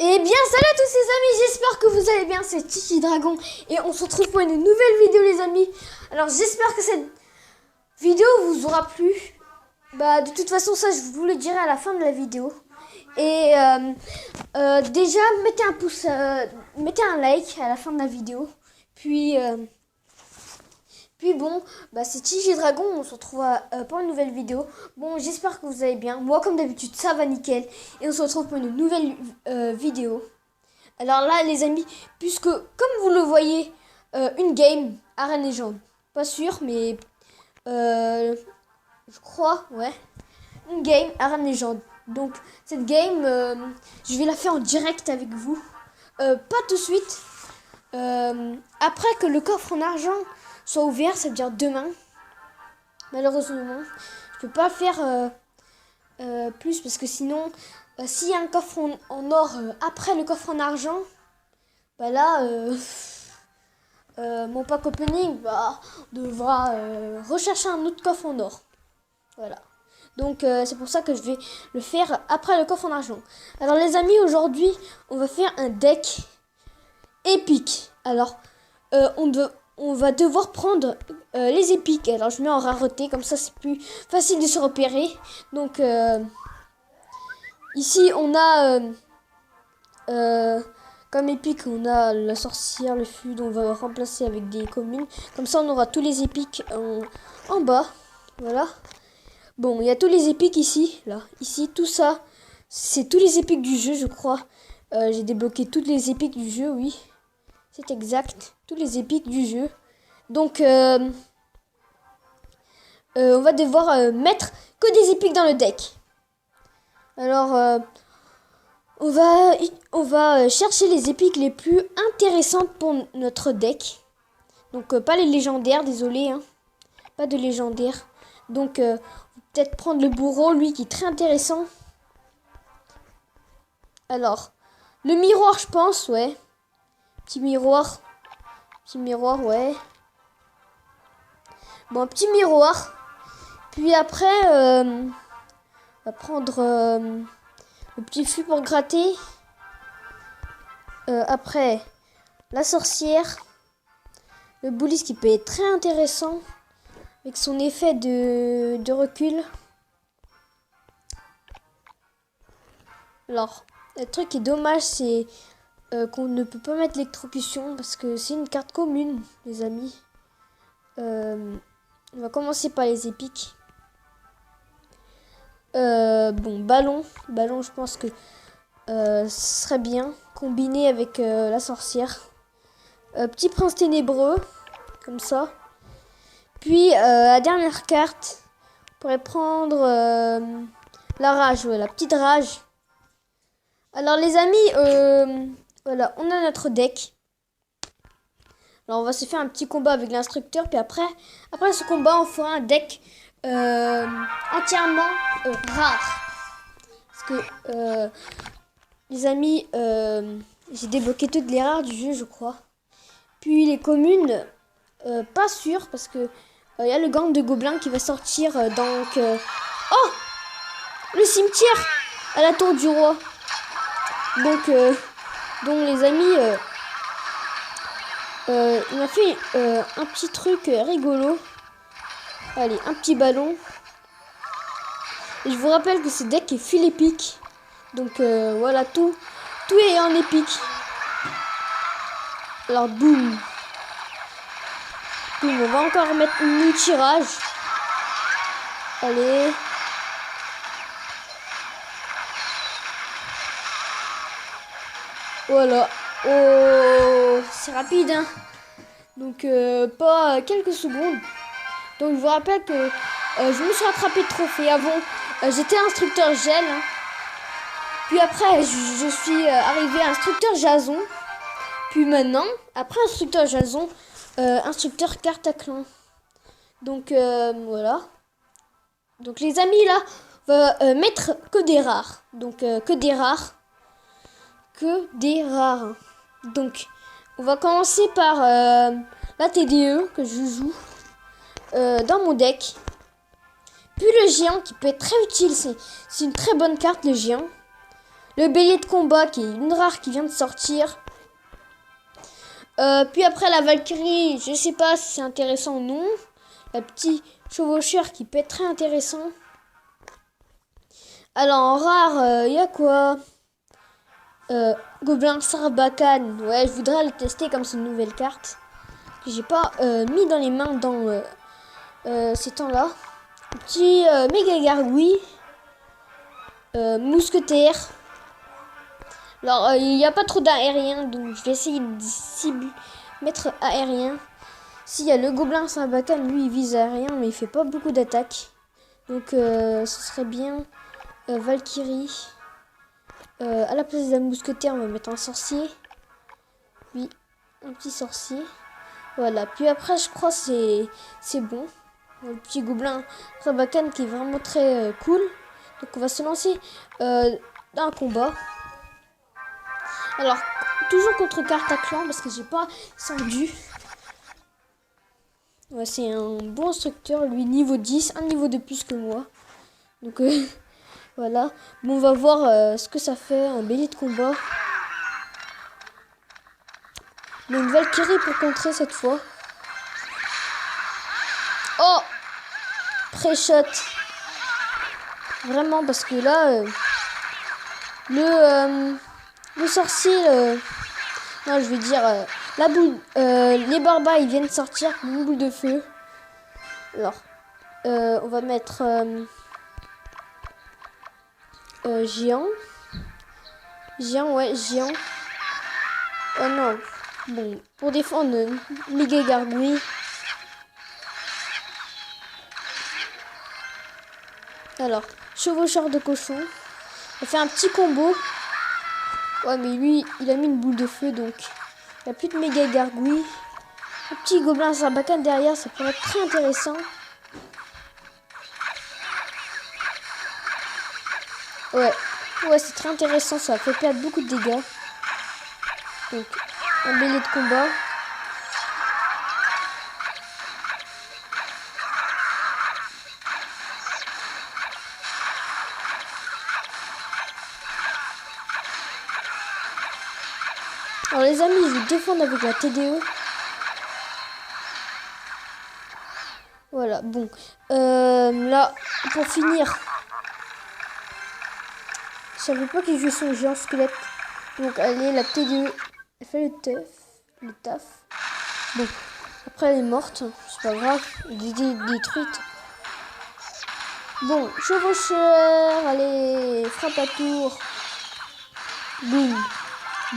Eh bien, salut à tous les amis, j'espère que vous allez bien, c'est Tiki Dragon et on se retrouve pour une nouvelle vidéo les amis. Alors j'espère que cette vidéo vous aura plu. De toute façon ça je vous le dirai à la fin de la vidéo. Et déjà mettez un pouce, mettez un like à la fin de la vidéo. Puis bon, c'est Tiki Dragon, on se retrouve pour une nouvelle vidéo. Bon, j'espère que vous allez bien. Moi, comme d'habitude, ça va nickel. Et on se retrouve pour une nouvelle vidéo. Alors là, les amis, puisque, comme vous le voyez, une game, Arène Légende. Pas sûr, mais je crois, ouais. Une game, Arène Légende. Donc, cette game, je vais la faire en direct avec vous. Pas tout de suite. Après que le coffre en argent soit ouvert, ça veut dire demain. Malheureusement, je peux pas faire plus parce que sinon, s'il y a un coffre en or après le coffre en argent, mon pack opening devra rechercher un autre coffre en or. Voilà. Donc c'est pour ça que je vais le faire après le coffre en argent. Alors les amis, aujourd'hui, on va faire un deck épique. Alors, on va devoir prendre les épiques. Alors je mets en rareté, comme ça c'est plus facile de se repérer. Donc ici on a comme épique, on a la sorcière, le fluide. On va remplacer avec des communes. Comme ça on aura tous les épiques en bas. Voilà. Bon, il y a tous les épiques ici. Là, ici, tout ça, c'est tous les épiques du jeu, je crois. J'ai débloqué toutes les épiques du jeu, oui. C'est exact, tous les épiques du jeu. Donc, on va devoir mettre que des épiques dans le deck. Alors, on va chercher les épiques les plus intéressantes pour notre deck. Donc, pas les légendaires, désolé, hein. Pas de légendaires. Donc, peut-être prendre le bourreau, lui, qui est très intéressant. Alors, le miroir, je pense, ouais. Petit miroir, ouais. Bon, un petit miroir. Puis après, on va prendre le petit fût pour gratter. Après, la sorcière. Le boulis qui peut être très intéressant. Avec son effet de recul. Alors, le truc qui est dommage, c'est qu'on ne peut pas mettre l'électrocution parce que c'est une carte commune, les amis. On va commencer par les épiques. Bon, ballon, je pense que ce serait bien combiné avec la sorcière. Petit prince ténébreux, comme ça. Puis la dernière carte, on pourrait prendre la rage, la petite rage. Alors les amis, voilà, on a notre deck. Alors on va se faire un petit combat avec l'instructeur, puis après ce combat, on fera un deck entièrement rare. Parce que les amis, j'ai débloqué toutes les rares du jeu, je crois. Puis les communes, pas sûr, parce que il y a le gang de gobelins qui va sortir. Oh, le cimetière à la tour du roi. Donc les amis, on a fait un petit truc rigolo. Allez, un petit ballon. Et je vous rappelle que ce deck est full épique. Donc voilà, tout est en épique. Alors boum. Boum, on va encore mettre une tirage. Allez. Voilà. Oh, c'est rapide, hein. Donc, pas quelques secondes. Donc, je vous rappelle que je me suis rattrapé de trophée. Avant, j'étais instructeur gel. Hein. Puis après, je suis arrivé à instructeur Jason. Puis maintenant, après instructeur Jason, instructeur Cartaclan. Donc, voilà. Donc, les amis, là, on va mettre que des rares. Donc, que des rares. Que des rares. Donc, on va commencer par la TDE que je joue dans mon deck. Puis le géant qui peut être très utile. C'est une très bonne carte, le géant. Le bélier de combat qui est une rare qui vient de sortir. Puis après la Valkyrie, je sais pas si c'est intéressant ou non. La petite chevaucheur qui peut être très intéressant. Alors en rare, il y a quoi? Gobelin Sarbacane. Ouais, je voudrais le tester comme c'est une nouvelle carte. Que j'ai pas mis dans les mains dans ces temps-là. Petit méga gargouille. Mousquetaire. Alors, il n'y a pas trop d'aérien, donc je vais essayer de mettre aérien. S'il y a le gobelin Sarbacane, lui, il vise aérien, mais il fait pas beaucoup d'attaques. Donc, ce serait bien Valkyrie. À la place d'un mousquetaire, on va mettre un sorcier. Oui, un petit sorcier. Voilà, puis après, je crois que c'est bon. Le petit gobelin Sarbacane qui est vraiment très cool. Donc, on va se lancer dans un combat. Alors, toujours contre Cartaclan, parce que j'ai pas sendu. Ouais, c'est un bon instructeur, lui, niveau 10, un niveau de plus que moi. Donc, voilà. Bon, on va voir ce que ça fait, un bélier de combat. Donc, Valkyrie pour contrer cette fois. Oh! Pré-shot. Vraiment, parce que là, le sorcier, non, je vais dire, la boule, les barbares, ils viennent sortir une boule de feu. Alors, on va mettre géant. Géant, ouais, géant. Oh non. Bon, pour défendre méga gargouille. Alors, chevaucheur de cochon. On fait un petit combo. Ouais, mais lui, il a mis une boule de feu, donc il n'y a plus de méga gargouille. Un petit gobelin Sarbacane derrière, ça pourrait être très intéressant. Ouais, c'est très intéressant, ça fait perdre beaucoup de dégâts. Donc, un bélier de combat. Alors les amis, je vais défendre avec la TDE. Voilà, bon. Là, pour finir, je savais pas qu'il jouait son géant squelette. Donc allez, la TDE, elle fait le taf. Bon, après elle est morte, c'est pas grave, elle est détruite. Bon, chevaucheur, allez, frappe à tour. Boum,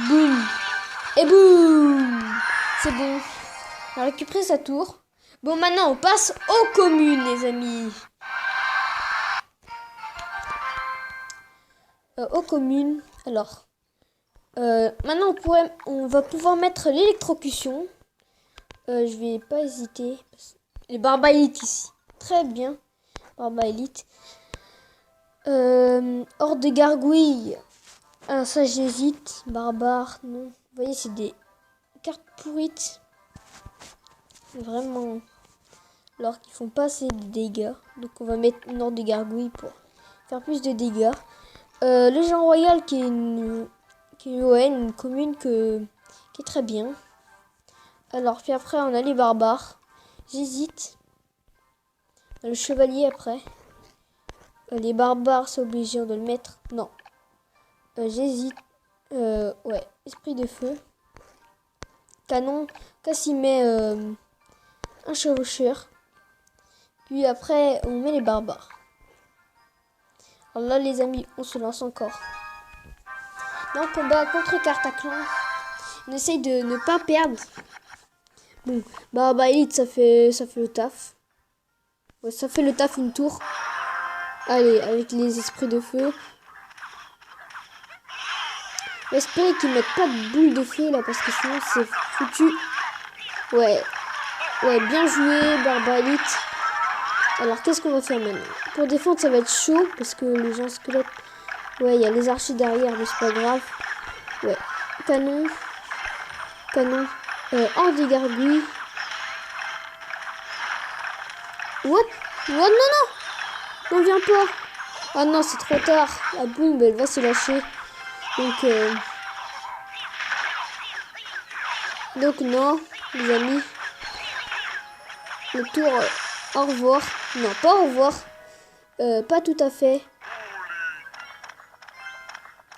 boum, et boum. C'est bon, on a récupéré sa tour. Bon, maintenant on passe aux communes, les amis. Aux communes, alors... maintenant on va pouvoir mettre l'électrocution. Je vais pas hésiter. Les barbares élites ici. Très bien. Barbares élites. Hors de gargouille. Alors ça j'hésite. Barbare, non. Vous voyez, c'est des cartes pourrites. Vraiment. Alors qu'ils font pas assez de dégâts. Donc on va mettre une horde de gargouille pour faire plus de dégâts. Le Géant Royal qui est une commune qui est très bien. Alors, puis après, on a les barbares. J'hésite. Le chevalier après. Les barbares, c'est obligé de le mettre. Non. J'hésite. Ouais, esprit de feu. Canon. Cassimé, un chevaucheur. Puis après, on met les barbares. Alors là, les amis, on se lance encore. Dans le combat contre Cartaclan. On essaye de ne pas perdre. Bon, Barbares Élites, ça fait le taf. Ouais, ça fait le taf une tour. Allez, avec les esprits de feu. J'espère qu'ils mettent pas de boule de feu là, parce que sinon c'est foutu. Ouais, bien joué, Barbares Élites. Alors, qu'est-ce qu'on va faire maintenant? Pour défendre, ça va être chaud, parce que les gens squelettes... Ouais, il y a les archers derrière, mais c'est pas grave. Ouais, canon. Hors des gargouilles. What? Non, on vient pas. Ah non, c'est trop tard. La bombe, elle va se lâcher. Donc non, les amis. Le tour, au revoir. Non, pas au revoir. Pas tout à fait.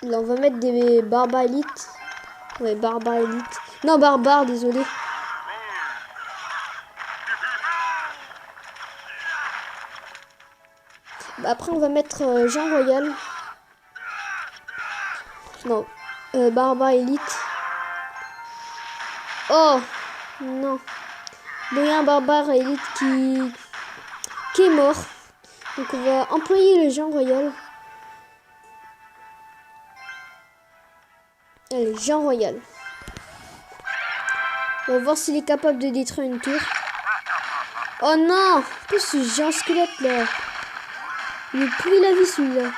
Là, on va mettre des barbares élites. Ouais, barbares élites. Non, barbares, désolé. Après, on va mettre Jean Royal. Non, barbare élite. Oh, non. Bon, il y a un barbare élite qui est mort. Donc, on va employer le Jean Royal. Allez, Jean Royal. On va voir s'il est capable de détruire une tour. Oh non! En plus, ce Jean squelette là. Il est plus la vie celui-là.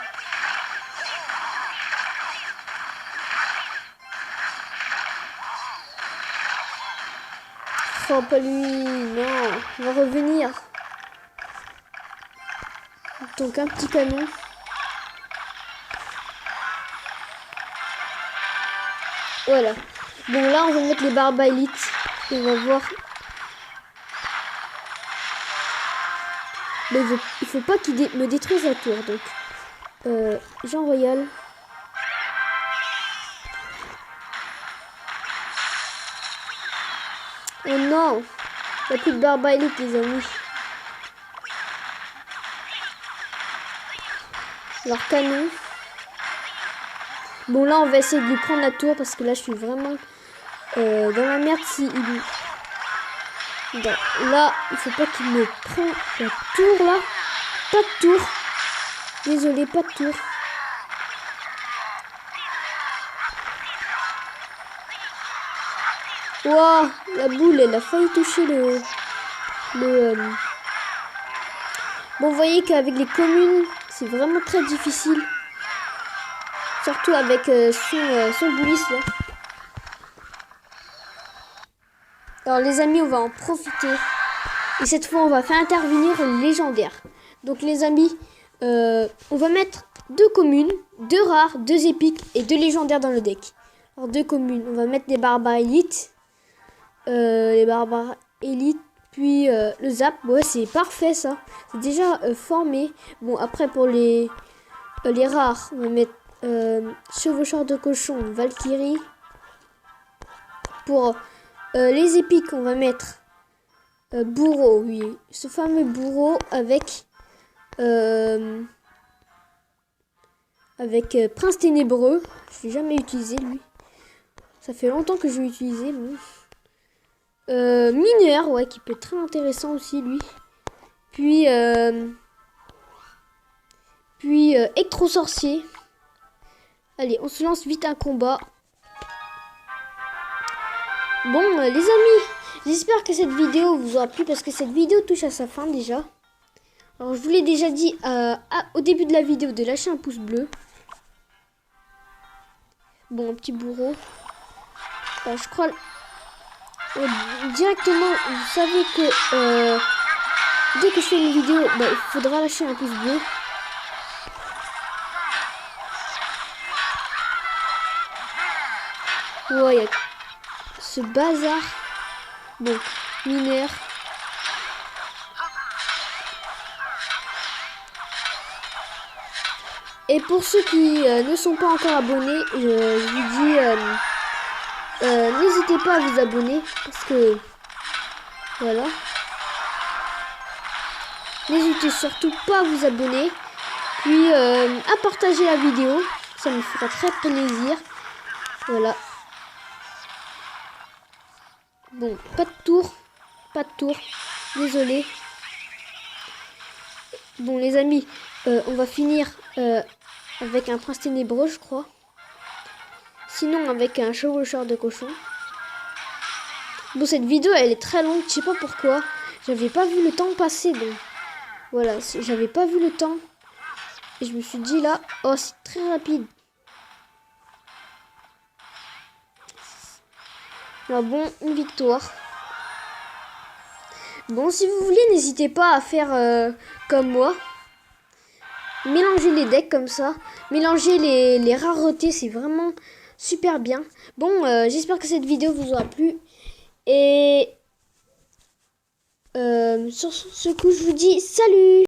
Oh, pas lui. Non, on va revenir. Donc, un petit canon. Voilà. Bon, là, on va mettre les barbares élites. Et on va voir. Mais il faut pas qu'il me détruise la tour. Donc, Jean Royal. Oh non! Il n'y a plus de barbares élites, les amis. Alors, canon. Bon, là, on va essayer de lui prendre la tour parce que là, je suis vraiment dans la merde si il... Bon, là, il faut pas qu'il me prenne la tour, là. Pas de tour. Désolé, pas de tour. Waouh, la boule, elle a failli toucher le... Bon, vous voyez qu'avec les communes, c'est vraiment très difficile. Surtout avec son boulis, là. Alors, les amis, on va en profiter. Et cette fois, on va faire intervenir le légendaire. Donc, les amis, on va mettre 2 communes, 2 rares, 2 épiques et 2 légendaires dans le deck. Alors, 2 communes, on va mettre des barbares élites. Les barbares élites, puis le zap. Ouais, c'est parfait, ça. C'est déjà formé. Bon, après, pour les rares, on va mettre chevaucheur de cochon, Valkyrie. Pour les épiques, on va mettre bourreau, oui. Ce fameux bourreau avec prince ténébreux. Je l'ai jamais utilisé, lui. Ça fait longtemps que je l'ai utilisé, lui. Mineur, ouais, qui peut être très intéressant aussi, lui. Puis électro-sorcier. Allez, on se lance vite un combat. Bon, les amis, j'espère que cette vidéo vous aura plu parce que cette vidéo touche à sa fin déjà. Alors, je vous l'ai déjà dit au début de la vidéo de lâcher un pouce bleu. Bon, un petit bourreau. Je crois... directement, vous savez que dès que je fais une vidéo, il faudra lâcher un pouce bleu. Ouais, il y a ce bazar. Bon, mineur. Et pour ceux qui ne sont pas encore abonnés, je vous dis, n'hésitez pas à vous abonner parce que voilà. N'hésitez surtout pas à vous abonner, puis à partager la vidéo, ça me fera très plaisir. Voilà. Bon, pas de tour, désolé. Bon, les amis, on va finir avec un prince ténébreux, je crois. Sinon, avec un chevaucheur de cochon. Bon, cette vidéo, elle est très longue, je sais pas pourquoi. J'avais pas vu le temps passer, donc voilà, j'avais pas vu le temps. Et je me suis dit là, oh, c'est très rapide. Alors bon, une victoire. Bon, si vous voulez, n'hésitez pas à faire comme moi. mélanger les decks comme ça. Mélanger les raretés, c'est vraiment super bien. Bon, j'espère que cette vidéo vous aura plu. Et sur ce coup, je vous dis salut!